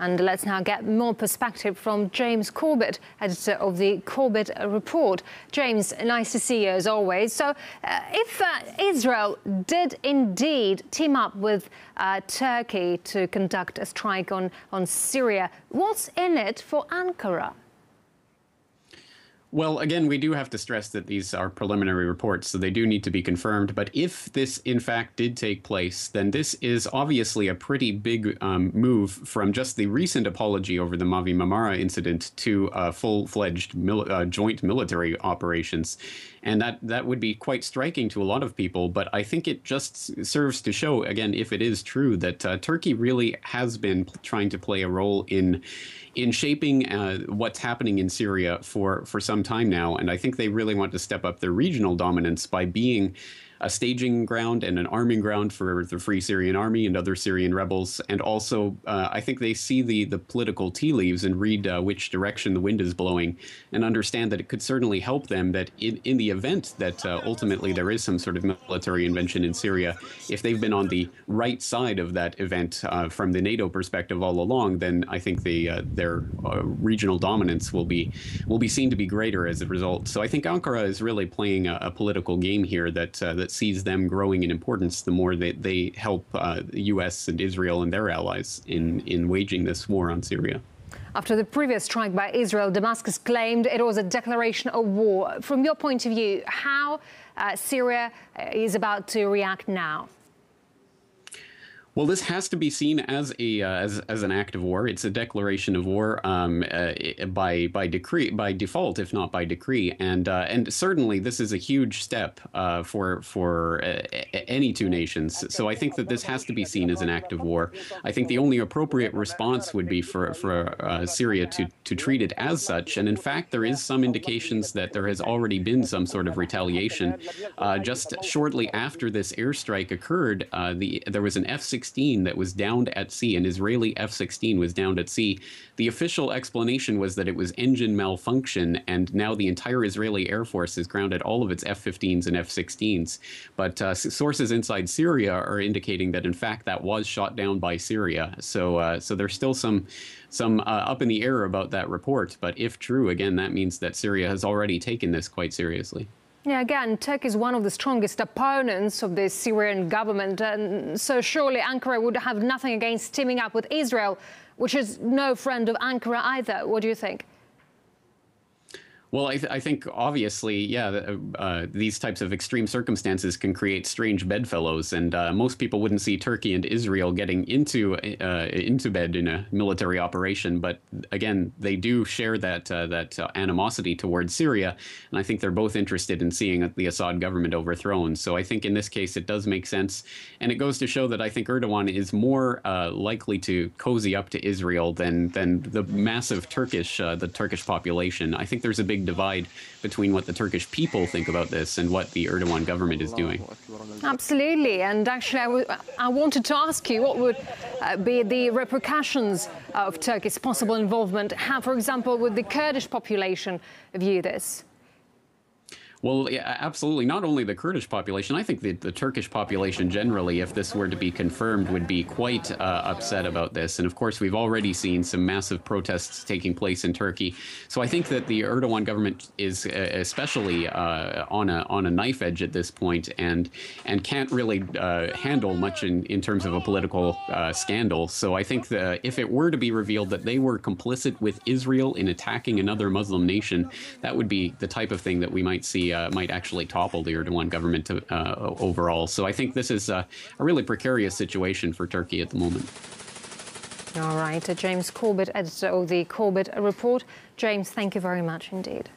And let's now get more perspective from James Corbett, editor of the Corbett Report. James, nice to see you as always. So if Israel did indeed team up with Turkey to conduct a strike on Syria, what's in it for Ankara? Well, again, we do have to stress that these are preliminary reports, so they do need to be confirmed. But if this, in fact, did take place, then this is obviously a pretty big move from just the recent apology over the Mavi Marmara incident to full-fledged joint military operations. And that would be quite striking to a lot of people. But I think it just serves to show, again, if it is true, that Turkey really has been trying to play a role in shaping what's happening in Syria for some time now. And I think they really want to step up their regional dominance by being a staging ground and an arming ground for the Free Syrian Army and other Syrian rebels. And also, I think they see the political tea leaves and read which direction the wind is blowing and understand that it could certainly help them that in the event that ultimately there is some sort of military intervention in Syria, if they've been on the right side of that event from the NATO perspective all along, then I think their regional dominance will be seen to be greater as a result. So I think Ankara is really playing a political game here that sees them growing in importance the more they help the U.S. and Israel and their allies in waging this war on Syria. After the previous strike by Israel, Damascus claimed it was a declaration of war. From your point of view, how Syria is about to react now? Well, this has to be seen as an act of war. It's a declaration of war by decree, by default, if not by decree. And certainly this is a huge step for any two nations. So I think that this has to be seen as an act of war. I think the only appropriate response would be for Syria to treat it as such. And in fact, there is some indications that there has already been some sort of retaliation. Just shortly after this airstrike occurred, there was an F-16 that was downed at sea, an Israeli F-16 was downed at sea. The official explanation was that it was engine malfunction, and now the entire Israeli Air Force has grounded all of its F-15s and F-16s. But sources inside Syria are indicating that, in fact, that was shot down by Syria. So there's still some up in the air about that report. But if true, again, that means that Syria has already taken this quite seriously. Yeah, again, Turkey is one of the strongest opponents of the Syrian government, and so surely Ankara would have nothing against teaming up with Israel, which is no friend of Ankara either. What do you think? Well, I think obviously, yeah, these types of extreme circumstances can create strange bedfellows, and most people wouldn't see Turkey and Israel getting into bed in a military operation. But again, they do share that animosity towards Syria, and I think they're both interested in seeing the Assad government overthrown. So I think in this case it does make sense, and it goes to show that I think Erdogan is more likely to cozy up to Israel than the massive Turkish population. I think there's a big divide between what the Turkish people think about this and what the Erdogan government is doing. Absolutely. And actually, I wanted to ask you what would be the repercussions of Turkey's possible involvement. How, for example, would the Kurdish population view this? Well, yeah, absolutely. Not only the Kurdish population, I think the Turkish population generally, if this were to be confirmed, would be quite upset about this. And of course, we've already seen some massive protests taking place in Turkey. So I think that the Erdogan government is especially on a knife edge at this point and can't really handle much in terms of a political scandal. So I think that if it were to be revealed that they were complicit with Israel in attacking another Muslim nation, that would be the type of thing that we might see might actually topple the Erdogan government overall. So I think this is a really precarious situation for Turkey at the moment. All right. James Corbett, editor of the Corbett Report. James, thank you very much indeed.